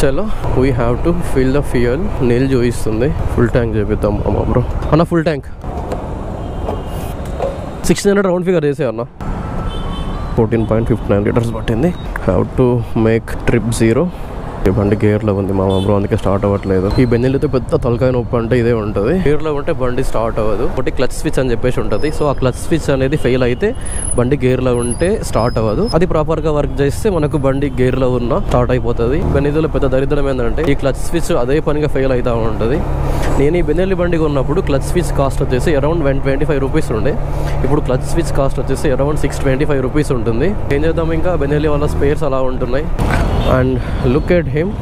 చలో we have to fill the fuel. నీళ్ళు చూపిస్తుంది. ఫుల్ ట్యాంక్ చేపిద్దాం అమ్మ బ్రో. అన్న ఫుల్ ట్యాంక్ 1600 రౌండ్ ఫిగర్ చేసే అన్న. 14.59 లీటర్స్ పట్టింది. Have to make trip 0. బండి గేర్లో ఉంది మామ బ్రో, అందుకే స్టార్ట్ అవ్వట్లేదు. ఈ బెంజీలతో పెద్ద తలకాయ నొప్పి అంటే ఇదే ఉంటుంది. గేర్లో ఉంటే బండి స్టార్ట్ అవ్వదు. ఒకటి క్లచ్ స్విచ్ అని చెప్పేసి ఉంటుంది. సో ఆ క్లచ్ స్విచ్ అనేది ఫెయిల్ అయితే బండి గేర్లో ఉంటే స్టార్ట్ అవ్వదు. అది ప్రాపర్గా వర్క్ చేస్తే మనకు బండి గేర్లో ఉన్న స్టార్ట్ అయిపోతుంది. బెంజీలో పెద్ద దరిద్రం ఏంటంటే ఈ క్లచ్ స్విచ్ అదే పనిగా ఫెయిల్ అవుతూ ఉంటుంది. నేను ఈ బెంజీ బండికి ఉన్నప్పుడు క్లచ్ స్విచ్ కాస్ట్ వచ్చేసి అరౌండ్ 125 రూపీస్ ఉండే. ఇప్పుడు క్లచ్ స్విచ్ కాస్ట్ వచ్చేసి అరౌండ్ 625 రూపీస్ ఉంటుంది. ఏం చేద్దాం, ఇంకా బెంజీ వాళ్ళ స్పేర్స్ అలా ఉంటున్నాయి. And look at him.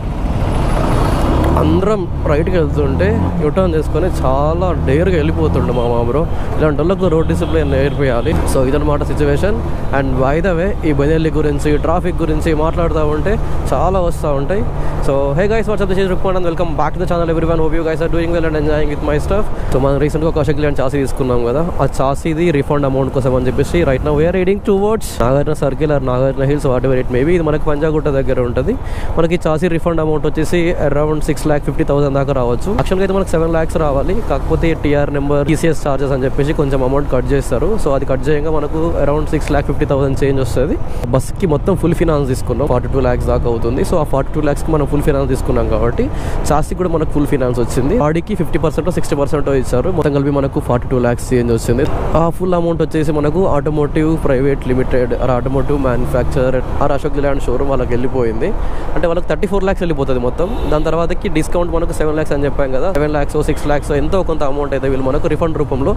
అందరం రైట్కి వెళ్తుంటే యూటర్న్ చేసుకొని చాలా డేర్గా వెళ్ళిపోతుండే మా బ్రో. ఇలాంటి వాళ్ళకు రోడ్ డిసిప్లిన్ నేర్పియాలి. సో ఇదన్నమాట సిచ్యువేషన్. అండ్ బై ద వే ఈ బెంజీ గురించి ట్రాఫిక్ గురించి మాట్లాడుతూ ఉంటే చాలా వస్తూ ఉంటాయి. So hey guys, what's up, this is Rukman and welcome back to the channel everyone. Hope you guys are doing well and enjoying with my stuff. So మనం రీసెంట్గా ఒక అశోక్ లేలాండ్ చాసీ తీసుకున్నాం కదా. ఆ చాసీది రిఫండ్ అమౌంట్ కోసం అని చెప్పేసి right now we're riding towards Nagarjuna circle or Nagarjuna hills, what ever it may be. ఇది మనకు పంజాగుట్ట దగ్గర ఉంటుంది. మనకి చాసీ రిఫండ్ అమౌంట్ వచ్చేసి అరౌండ్ 6,50,000 దాకా రావచ్చు. యాక్చువల్గా అయితే మనకు 7 lakhs రావాలి. కాకపోతే టీఆర్ నెంబర్, TCS చార్జెస్ అని చెప్పేసి కొంచెం అమౌంట్ కట్ చేస్తారు. సో అది కట్ చేయగా మనకు అరౌండ్ 6,50,000 చేంజ్ వస్తుంది. బస్కి మొత్తం ఫుల్ ఫినాన్స్ తీసుకున్నాం. 42 lakhs దాకా అవుతుంది. సో ఆ 42 lakhsకి మనం ఫుల్ ఫినాన్స్ తీసుకున్నాం కాబట్టి చాసీ కూడా మనకు ఫుల్ ఫినాన్స్ వచ్చింది. బాడీకి 50% 60% ఇచ్చారు. మొత్తం కలిపి మనకు 42 lakhs చేంజ్ వచ్చింది. ఆ ఫుల్ అమౌంట్ వచ్చేసి మనకు automotive private limited or automotive manufacture or Ashok Leyland showroom వాళ్ళకి వెళ్ళిపోయింది. అంటే వాళ్ళకి 34 lakhs వెళ్ళిపోతుంది మొత్తం. దాని తర్వాతకి డిస్కౌంట్ మనకు 7 lakhs అని చెప్పాం కదా. 7 lakhs 6 lakhs ఎంతో కొంత అమౌంట్ అయితే వీళ్ళు మనకు రిఫండ్ రూపంలో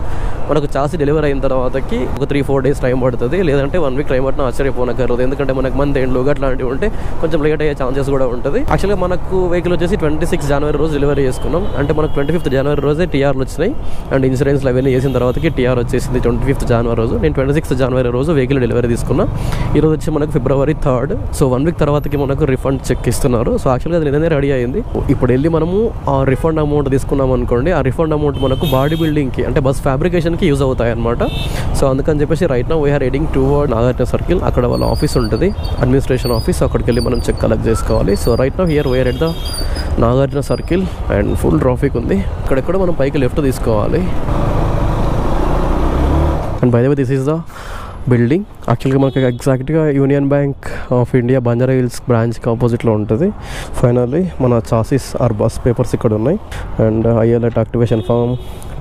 మనకు చాసీ డెలివరీ అయిన తర్వాతకి ఒక 3-4 days టైం పడుతుంది. లేదంటే 1 week టైం పట్టిన ఆశ్చర్యపోనక్కర్లేదు. ఎందుకంటే మనకు మంత్ ఎండ్లో అట్లాంటివి ఉంటే కొంచెం లేట్ అయ్యే ఛాన్సెస్ కూడా ఉంటుంది. యాక్చువల్గా మనకు వెహికల్ వచ్చేసి 26 January రోజు డెలివరీ చేసుకున్నాం. అంటే మనకు 25th January రోజే టీఆర్లు వచ్చినాయి. అండ్ ఇన్సూరెన్స్లు అవన్నీ చేసిన తర్వాతకి టీఆర్ వచ్చేసింది 25th January రోజు. నేను 26th January రోజు వెహికల్ డెలివరీ తీసుకున్నా. ఈరోజు వచ్చి మనకు February 3rd. సో 1 week తర్వాతకి మనకు రిఫండ్ చెక్ ఇస్తున్నారు. సో యాక్చువల్గా అది నిన్ననే రెడీ అయింది. ఇప్పుడు వెళ్ళి మనము ఆ రిఫండ్ అమౌంట్ తీసుకున్నాం అనుకోండి. ఆ రిఫండ్ అమౌంట్ మనకు బాడీ బిల్డింగ్కి అంటే బస్ ఫ్యాబ్రికేషన్కి యూజ్ అవుతాయి అనమాట. సో అందుకని చెప్పేసి right now we're riding toward Nagarjuna circle. అక్కడ వాళ్ళ ఆఫీస్ ఉంటుంది, అడ్మినిస్ట్రేషన్ ఆఫీస్. అక్కడికి వెళ్ళి మనం చెక్ కలెక్ట్ చేసుకోవాలి. So right now here we're at the Nagarjuna circle and full traffic ఉంది. ఇక్కడెక్కడ మనం పైకి లెఫ్ట్ తీసుకోవాలి. And by the way this is the building. యాక్చువల్గా మనకి ఎగ్జాక్ట్గా Union Bank of India Banjara hills బ్రాంచ్కి ఆపోజిట్లో ఉంటుంది. ఫైనల్లీ మన చాసీస్ ఆర్ బస్ పేపర్స్ ఇక్కడ ఉన్నాయి. And ILAT activation form,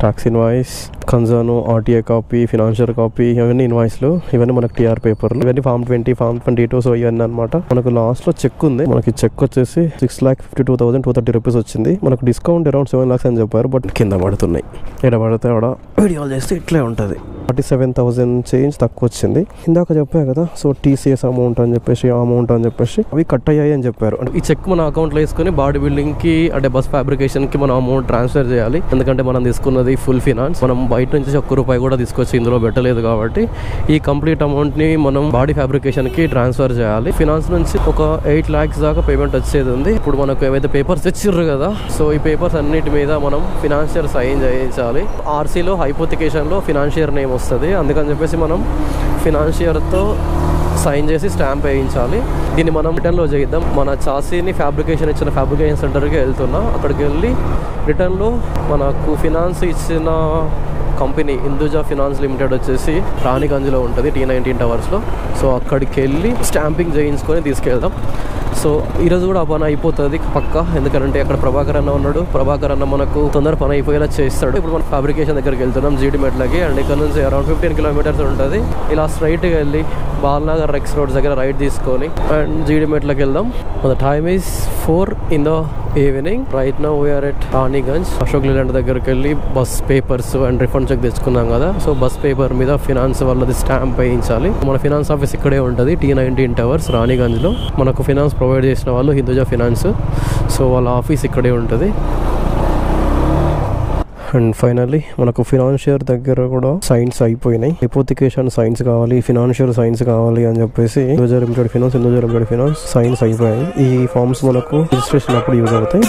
tax invoice, concern, RTA copy, financial copy, ఇవన్నీ ఇన్వాయిస్లు. ఇవన్నీ మనకు TR పేపర్లు. ఇవన్నీ Form 20, Form 22. సో ఇవన్నీ అనమాట. మనకు లాస్ట్లో చెక్ ఉంది. మనకి చెక్ వచ్చేసి 6,52,230 రూపీస్ వచ్చింది. మనకు డిస్కౌంట్ అరౌండ్ 7 lakhs అని చెప్పారు. బట్ కింద పడుతున్నాయి. ఇక్కడ పడితే ఆడ వీడియోలు చేస్తే ఇట్లే ఉంటుంది. 47,000 చేంజ్ తక్కువ వచ్చింది. ఇందాక చెప్పా కదా. సో TCS అమౌంట్ అని చెప్పేసి, ఆ అమౌంట్ అని చెప్పేసి అవి కట్ అయ్యాయి అని చెప్పారు. అంటే ఈ చెక్ మన అకౌంట్లో వేసుకొని బాడీ బిల్డింగ్కి అంటే బస్ ఫ్యాబ్రికేషన్కి మనం అమౌంట్ ట్రాన్స్ఫర్ చేయాలి. ఎందుకంటే మనం తీసుకున్నది ఫుల్ ఫినాన్స్. మనం బయట నుంచి ₹1 కూడా తీసుకొచ్చి ఇందులో పెట్టలేదు కాబట్టి ఈ కంప్లీట్ అమౌంట్ని మనం బాడీ ఫ్యాబ్రికేషన్కి ట్రాన్స్ఫర్ చేయాలి. ఫినాన్స్ నుంచి ఒక 8 lakhs దాకా పేమెంట్ వచ్చేది ఉంది. ఇప్పుడు మనకు ఏవైతే పేపర్స్ ఇచ్చిర్రు కదా, సో ఈ పేపర్స్ అన్నిటి మీద మనం ఫినాన్షియర్ సైన్ చేయించాలి. RCలో హైపోథికేషన్లో ఫినాన్షియర్ నేమ్ వస్తుంది. అందుకని చెప్పేసి మనం ఫినాన్షియర్తో సైన్ చేసి స్టాంప్ వేయించాలి. దీన్ని మనం రిటర్న్లో చేద్దాం. మన చాసీని ఫ్యాబ్రికేషన్ ఇచ్చిన ఫ్యాబ్రికేషన్ సెంటర్కి వెళ్తున్నా. అక్కడికి వెళ్ళి రిటర్న్లో మనకు ఫినాన్స్ ఇచ్చిన కంపెనీ హిందూజా ఫినాన్స్ లిమిటెడ్ వచ్చేసి రాణిగంజ్లో ఉంటుంది, T19 టవర్స్లో. సో అక్కడికి వెళ్ళి స్టాంపింగ్ చేయించుకొని తీసుకెళ్దాం. సో ఈరోజు కూడా ఆ పని అయిపోతుంది పక్క. ఎందుకంటే అక్కడ ప్రభాకర్ అన్న ఉన్నాడు. ప్రభాకర్ అన్న మనకు తొందర పని అయిపోయేలా చేస్తాడు. ఇప్పుడు మనం ఫ్యాబ్రికేషన్ దగ్గరికి వెళ్తున్నాం, జీడి మెట్లకి. అండ్ ఇక్కడ నుంచి అరౌండ్ 15 kilometers ఉంటుంది. ఇలా స్ట్రైట్గా వెళ్ళి బాల్నగర్ రెక్స్ రోడ్స్ దగ్గర రైట్ తీసుకొని అండ్ జీడి మెట్లకి వెళ్దాం. The time is 4 in the evening. Right now we're at Ranigunj. Ashok Leyland దగ్గరికి వెళ్ళి bus papers and refund check తెచ్చుకున్నాం కదా. సో బస్ పేపర్ మీద ఫినాన్స్ వాళ్ళది స్టాంప్ వేయించాలి. మన ఫినాన్స్ ఆఫీస్ ఇక్కడే ఉంటుంది, T19 టవర్స్ రాణిగంజ్లో. మనకు ఫినాన్స్ ప్రొవైడ్ చేసిన వాళ్ళు హిందూజా ఫినాన్స్. సో వాళ్ళ ఆఫీస్ ఇక్కడే ఉంటుంది. అండ్ ఫైనల్లీ మనకు ఫినాన్షియర్ దగ్గర కూడా సైన్స్ అయిపోయినాయి. హైపోథికేషన్ సైన్స్ కావాలి, ఫినాన్షియల్ సైన్స్ కావాలి అని చెప్పేసి హిందూజా లిమిటెడ్ ఫినాన్స్ సైన్స్ అయిపోయాయి. ఈ ఫార్మ్స్ మనకు రిజిస్ట్రేషన్ అప్పుడు యూజ్ అవుతాయి.